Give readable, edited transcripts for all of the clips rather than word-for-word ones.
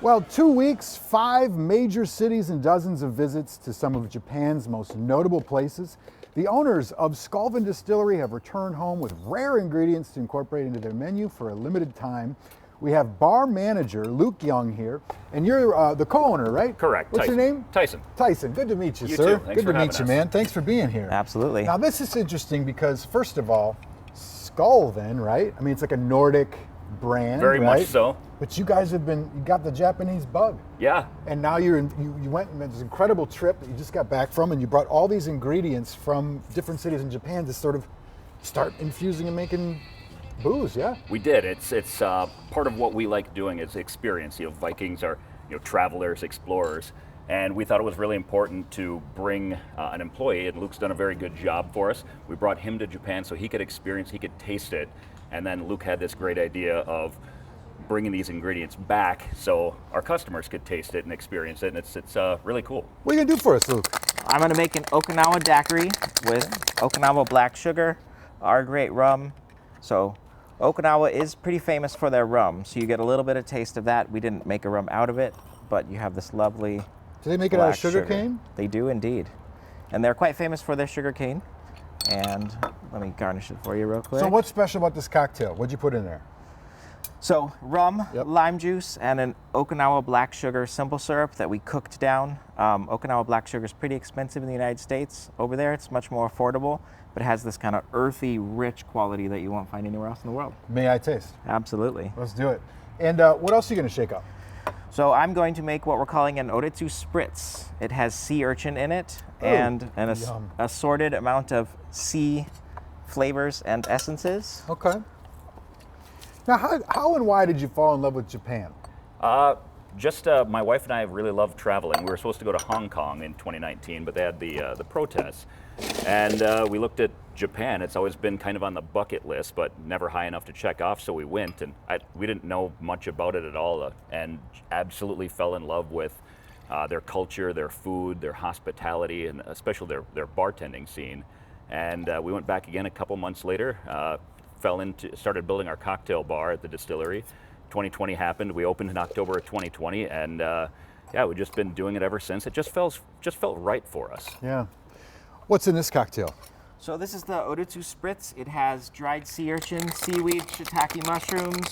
Well, 2 weeks, 5 major cities, and dozens of visits to some of Japan's most notable places. The owners of Skolven Distillery have returned home with rare ingredients to incorporate into their menu for a limited time. We have bar manager Luke Young here, and you're the co-owner, right? Correct. What's Tyson. your name? Tyson. Tyson. Good to meet you, You sir. too. Thanks Good for to having meet you, us. man. Thanks for being here. Absolutely. Now, this is interesting because, first of all, Skolven, right? I mean, it's like a Nordic brand, Very right? much so. But you guys have you got the Japanese bug. Yeah. And now you went on this incredible trip that you just got back from, and you brought all these ingredients from different cities in Japan to sort of start infusing and making booze, yeah? We did. It's part of what we like doing is experience. Vikings are travelers, explorers, and we thought it was really important to bring an employee, and Luke's done a very good job for us. We brought him to Japan so he could experience, he could taste it, and then Luke had this great idea of bringing these ingredients back so our customers could taste it and experience it, and it's really cool. What are you gonna do for us, Luke? I'm going to make an Okinawa daiquiri with Okinawa black sugar, our great rum. So Okinawa is pretty famous for their rum, so you get a little bit of taste of that. We didn't make a rum out of it, but you have this lovely Do they make it out of black sugar cane? They do indeed. And they're quite famous for their sugar cane. And let me garnish it for you real quick. So what's special about this cocktail? What'd you put in there? So rum, Yep. lime juice, and an Okinawa black sugar simple syrup that we cooked down. Okinawa black sugar is pretty expensive in the United States. Over there, it's much more affordable, but it has this kind of earthy, rich quality that you won't find anywhere else in the world. May I taste? Absolutely. Let's do it. And what else are you gonna shake up? So I'm going to make what we're calling an Oritsu Spritz. It has sea urchin in it and an yum. assorted amount of sea flavors and essences. Okay. Now, how and why did you fall in love with Japan? Just my wife and I really love traveling. We were supposed to go to Hong Kong in 2019, but they had the protests, and we looked at Japan. It's always been kind of on the bucket list, but never high enough to check off. So we went, and we didn't know much about it at all, and absolutely fell in love with their culture, their food, their hospitality, and especially their bartending scene. And we went back again a couple months later. Started building our cocktail bar at the distillery. 2020 happened. We opened in October of 2020, and yeah, we've just been doing it ever since. It just felt right for us. Yeah. What's in this cocktail? So this is the Oritsu Spritz. It has dried sea urchin, seaweed, shiitake mushrooms,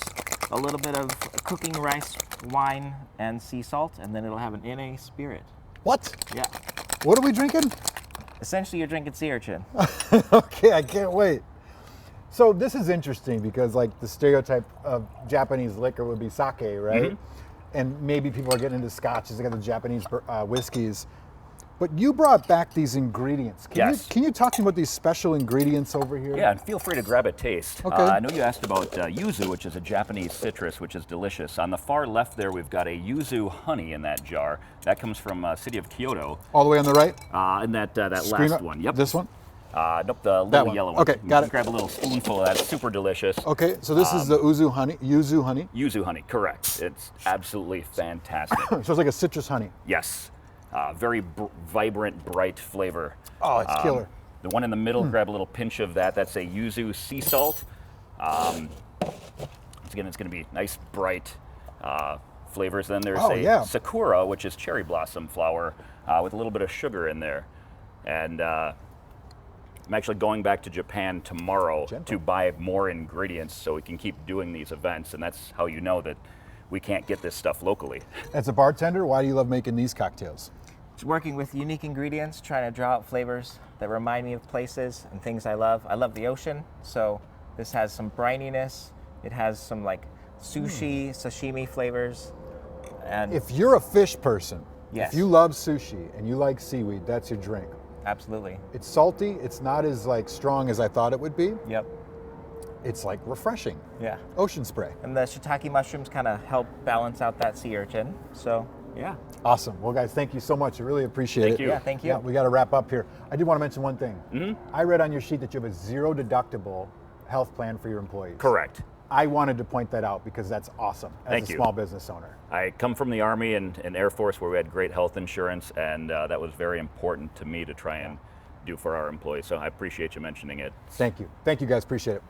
a little bit of cooking rice, wine, and sea salt, and then it'll have an NA spirit. What? Yeah. What are we drinking? Essentially, you're drinking sea urchin. Okay, I can't wait. So this is interesting because like the stereotype of Japanese liquor would be sake, right? Mm-hmm. And maybe people are getting into scotches, they got the Japanese whiskeys. But you brought back these ingredients. Yes. Can you talk to me about these special ingredients over here? Yeah, and feel free to grab a taste. Okay. I know you asked about yuzu, which is a Japanese citrus, which is delicious. On the far left there, we've got a yuzu honey in that jar. That comes from city of Kyoto. All the way on the right? And that Screen last up- one. Yep. This one? Nope, the little one. yellow one. Okay, got Just it. grab a little spoonful of that. Super delicious. Okay, so this is the yuzu honey. Yuzu honey, correct. It's absolutely fantastic. So it's like a citrus honey. Yes. Very vibrant, bright flavor. Oh, it's killer. The one in the middle, grab a little pinch of that. That's a yuzu sea salt. Once again, it's going to be nice, bright flavors. Then there's yeah. sakura, which is cherry blossom flower with a little bit of sugar in there. And I'm actually going back to Japan tomorrow to buy more ingredients so we can keep doing these events. And that's how you know that we can't get this stuff locally. As a bartender, why do you love making these cocktails? It's working with unique ingredients, trying to draw out flavors that remind me of places and things I love. I love the ocean, so this has some brininess. It has some like sushi, sashimi flavors. And If you're a fish person, Yes. if you love sushi and you like seaweed, that's your drink. absolutely. It's salty. It's not as like strong as I thought it would be. Yep. It's like refreshing. Yeah. Ocean spray. And the shiitake mushrooms kind of help balance out that sea urchin. So, yeah. Awesome. Well, guys, thank you so much. I really appreciate Thank it. you. Yeah, thank you. Yeah, we got to wrap up here. I did want to mention one thing. I read on your sheet that you have a zero deductible health plan for your employees. Correct. I wanted to point that out because that's awesome as Thank a you. small business owner. I come from the Army and Air Force where we had great health insurance, and that was very important to me to try and do for our employees. So I appreciate you mentioning it. Thank you. Thank you, guys. Appreciate it.